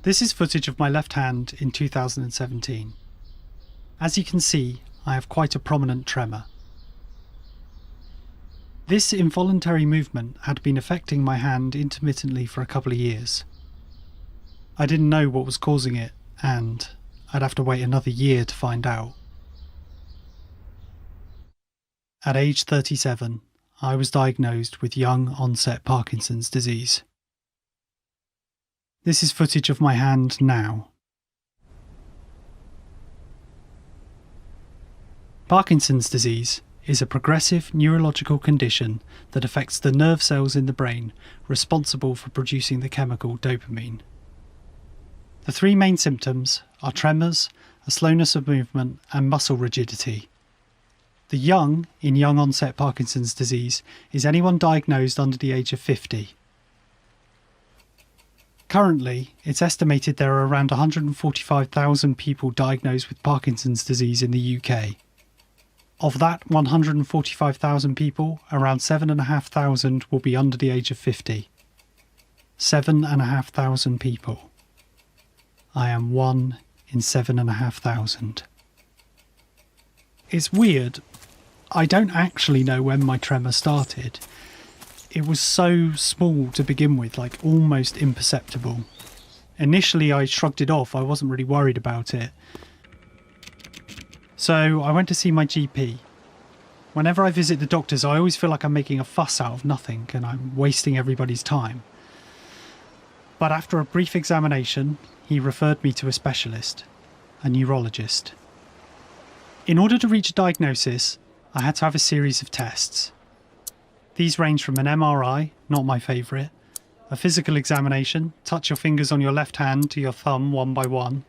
This is footage of my left hand in 2017. As you can see, I have quite a prominent tremor. This involuntary movement had been affecting my hand intermittently for a couple of years. I didn't know what was causing it, and I'd have to wait another year to find out. At age 37, I was diagnosed with young onset Parkinson's disease. This is footage of my hand now. Parkinson's disease is a progressive neurological condition that affects the nerve cells in the brain responsible for producing the chemical dopamine. The three main symptoms are tremors, a slowness of movement, and muscle rigidity. The young in young onset Parkinson's disease is anyone diagnosed under the age of 50. Currently, it's estimated there are around 145,000 people diagnosed with Parkinson's disease in the UK. Of that 145,000 people, around 7,500 will be under the age of 50. 7,500 people. I am one in 7,500. It's weird. I don't actually know when my tremor started. It was so small to begin with, like almost imperceptible. Initially I shrugged it off, I wasn't really worried about it. So I went to see my GP. Whenever I visit the doctors, I always feel like I'm making a fuss out of nothing and I'm wasting everybody's time. But after a brief examination, he referred me to a specialist, a neurologist. In order to reach a diagnosis, I had to have a series of tests. These range from an MRI, not my favourite, a physical examination, touch your fingers on your left hand to your thumb one by one,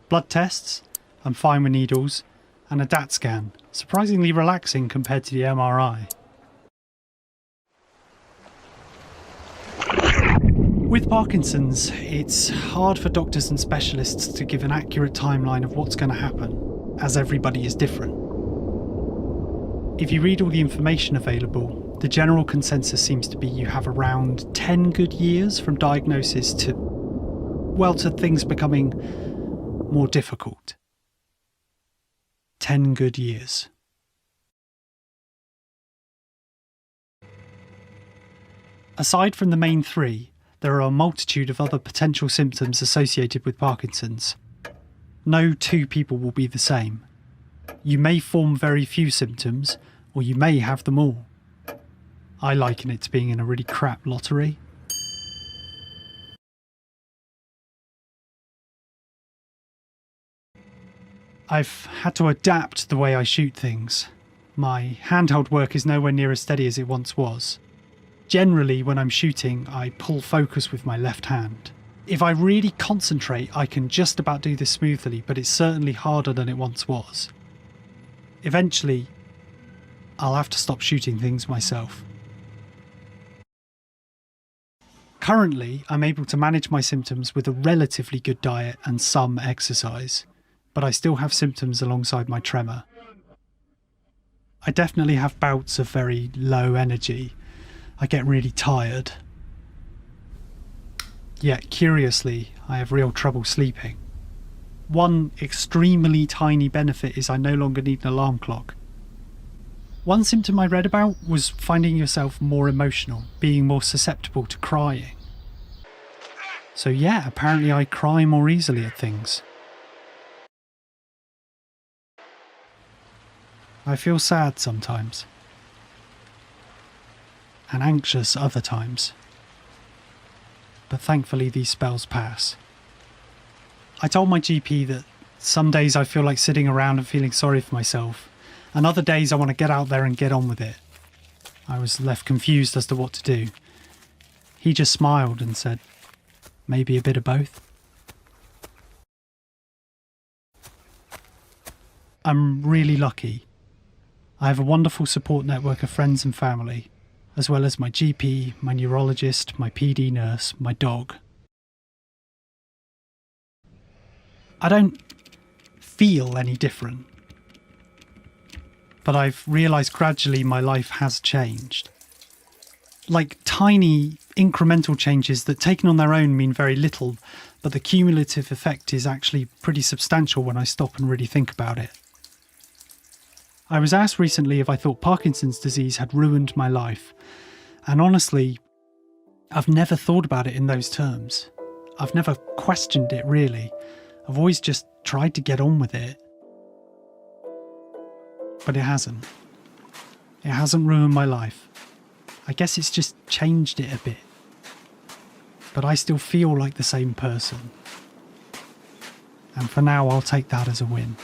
blood tests, I'm fine with needles, and a DAT scan, surprisingly relaxing compared to the MRI. With Parkinson's, it's hard for doctors and specialists to give an accurate timeline of what's going to happen, as everybody is different. If you read all the information available, the general consensus seems to be you have around 10 good years from diagnosis to things becoming more difficult. 10 good years. Aside from the main three, there are a multitude of other potential symptoms associated with Parkinson's. No two people will be the same. You may form very few symptoms, or you may have them all. I liken it to being in a really crap lottery. I've had to adapt the way I shoot things. My handheld work is nowhere near as steady as it once was. Generally, when I'm shooting, I pull focus with my left hand. If I really concentrate, I can just about do this smoothly, but it's certainly harder than it once was. Eventually, I'll have to stop shooting things myself. Currently, I'm able to manage my symptoms with a relatively good diet and some exercise, but I still have symptoms alongside my tremor. I definitely have bouts of very low energy. I get really tired. Yet, curiously, I have real trouble sleeping. One extremely tiny benefit is I no longer need an alarm clock. One symptom I read about was finding yourself more emotional, being more susceptible to crying. So yeah, apparently I cry more easily at things. I feel sad sometimes. And anxious other times. But thankfully these spells pass. I told my GP that some days I feel like sitting around and feeling sorry for myself, and other days I want to get out there and get on with it. I was left confused as to what to do. He just smiled and said, maybe a bit of both. I'm really lucky. I have a wonderful support network of friends and family, as well as my GP, my neurologist, my PD nurse, my dog. I don't feel any different. But I've realised gradually my life has changed. like tiny incremental changes that taken on their own mean very little, but the cumulative effect is actually pretty substantial when I stop and really think about it. I was asked recently if I thought Parkinson's disease had ruined my life, and honestly, I've never thought about it in those terms. I've never questioned it really. I've always just tried to get on with it. But it hasn't. It hasn't ruined my life. I guess it's just changed it a bit. But I still feel like the same person. And for now, I'll take that as a win.